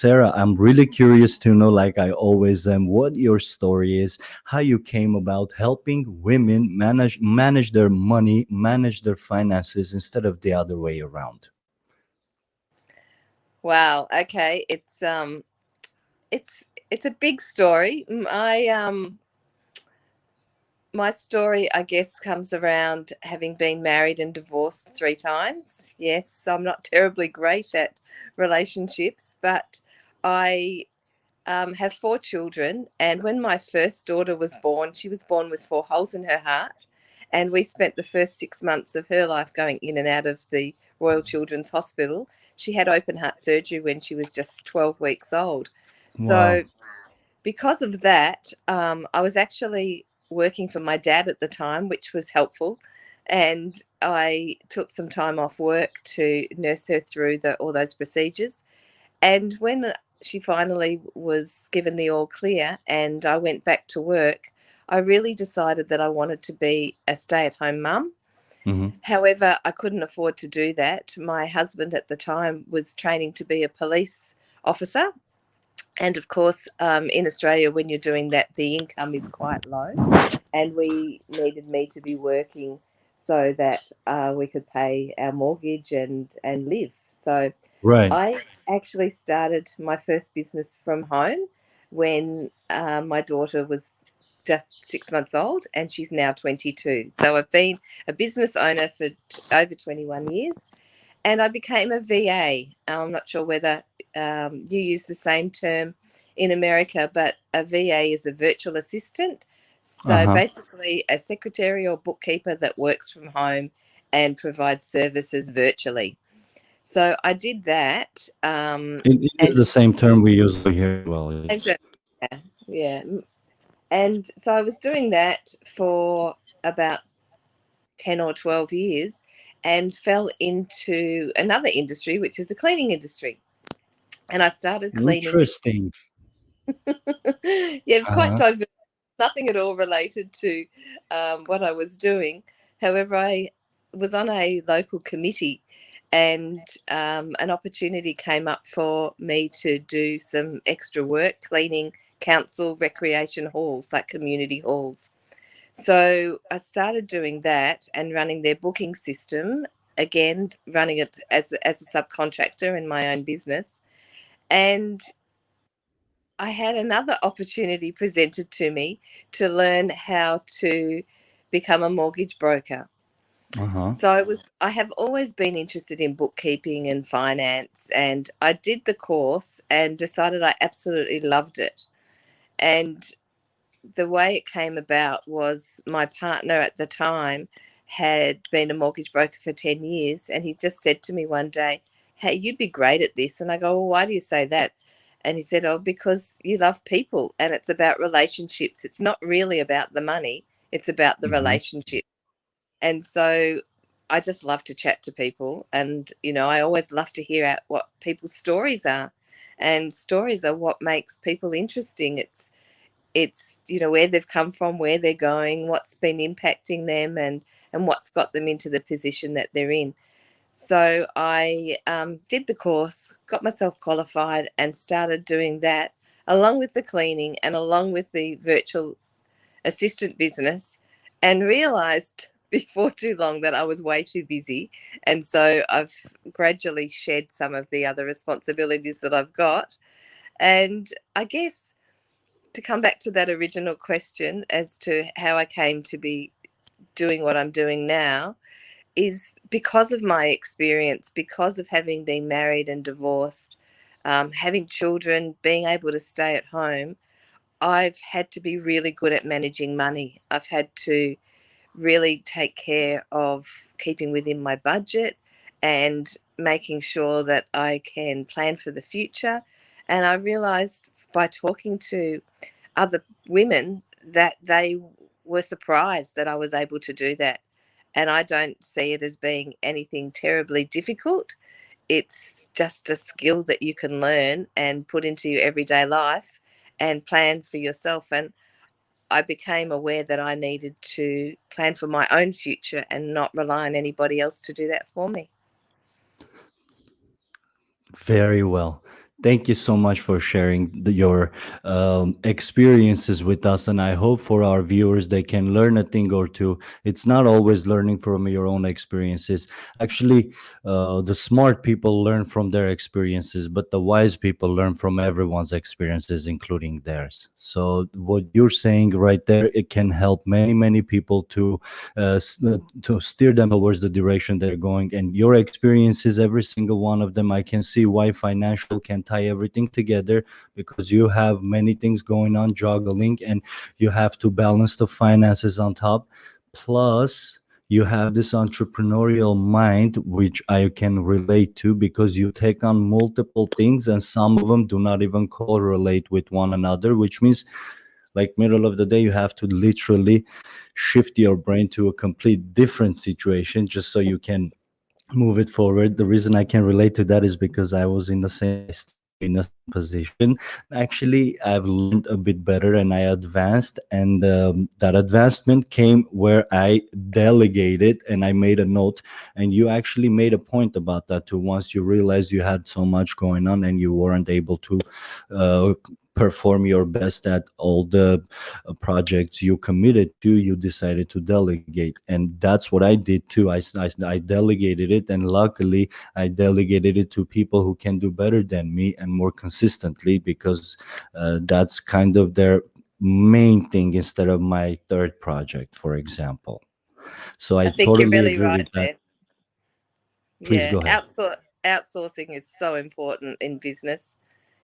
Sarah, I'm really curious to know, like I always am, what your story is, how you came about helping women manage their money, manage their finances instead of the other way around. Wow. Okay. It's a big story. My story, I guess, comes around having been married and divorced 3 times. Yes, I'm not terribly great at relationships, but I have 4 children. And when my first daughter was born, she was born with 4 holes in her heart. And we spent the first 6 months of her life going in and out of the Royal Children's Hospital. She had open heart surgery when she was just 12 weeks old. Wow. So, because of that, I was actually working for my dad at the time, which was helpful. And I took some time off work to nurse her through all those procedures. And when she finally was given the all clear and I went back to work, I really decided that I wanted to be a stay at home mum. Hmm. However, I couldn't afford to do that. My husband at the time was training to be a police officer. And of course, in Australia, when you're doing that, the income is quite low. And we needed me to be working so that we could pay our mortgage and live. So Right. I actually started my first business from home when my daughter was just 6 months old, and she's now 22. So I've been a business owner for over 21 years, and I became a VA. I'm not sure whether you use the same term in America, but a VA is a virtual assistant. So Uh-huh. basically, a secretary or bookkeeper that works from home and provides services virtually. So I did that, It is and the same term we use over here as well. and Yes. yeah, yeah, and so I was doing that for about 10 or 12 years, and fell into another industry, which is the cleaning industry, and I started cleaning. Interesting. Yeah, quite Uh-huh. diverse, nothing at all related to what I was doing. However, I was on a local committee, and an opportunity came up for me to do some extra work cleaning council recreation halls, like community halls. So I started doing that and running their booking system, again, running it as a subcontractor in my own business. And I had another opportunity presented to me to learn how to become a mortgage broker. Uh-huh. So I have always been interested in bookkeeping and finance, and I did the course and decided I absolutely loved it. And the way it came about was my partner at the time had been a mortgage broker for 10 years, and he just said to me one day, "Hey, you'd be great at this." And I go, "Well, why do you say that?" And he said, "Oh, because you love people and it's about relationships. It's not really about the money, it's about the Hmm. relationship." And so I just love to chat to people. And, I always love to hear out what people's stories are. And stories are what makes people interesting. It's where they've come from, where they're going, what's been impacting them, and what's got them into the position that they're in. So I did the course, got myself qualified, and started doing that along with the cleaning and along with the virtual assistant business, and realized before too long that I was way too busy. And so I've gradually shed some of the other responsibilities that I've got. And I guess, to come back to that original question as to how I came to be doing what I'm doing now, is because of my experience, because of having been married and divorced, having children, being able to stay at home. I've had to be really good at managing money. I've had to really take care of keeping within my budget and making sure that I can plan for the future. And I realized by talking to other women that they were surprised that I was able to do that. And I don't see it as being anything terribly difficult. It's just a skill that you can learn and put into your everyday life and plan for yourself. And I became aware that I needed to plan for my own future and not rely on anybody else to do that for me. Very well. Thank you so much for sharing your experiences with us. And I hope for our viewers, they can learn a thing or two. It's not always learning from your own experiences. Actually, the smart people learn from their experiences, but the wise people learn from everyone's experiences, including theirs. So, what you're saying right there, it can help many, many people to steer them towards the direction they're going. And your experiences, every single one of them, I can see why financial can tie everything together, because you have many things going on, juggling, and you have to balance the finances on top. Plus, you have this entrepreneurial mind, which I can relate to, because you take on multiple things and some of them do not even correlate with one another, which means, like, middle of the day, you have to literally shift your brain to a complete different situation just so you can move it forward. The reason I can relate to that is because I was in the same, I still am in the same position. Actually, I've learned a bit better and I advanced, and that advancement came where I delegated and I made a note. And you actually made a point about that too. Once you realized you had so much going on and you weren't able to uh, perform your best at all the projects you committed to, you decided to delegate. And that's what I did too. I delegated it, and luckily I delegated it to people who can do better than me and more consistently, because that's kind of their main thing instead of my third project, for example. So I I think you're totally really agree right with that. there. Please Yeah, go ahead. outsourcing is so important in business.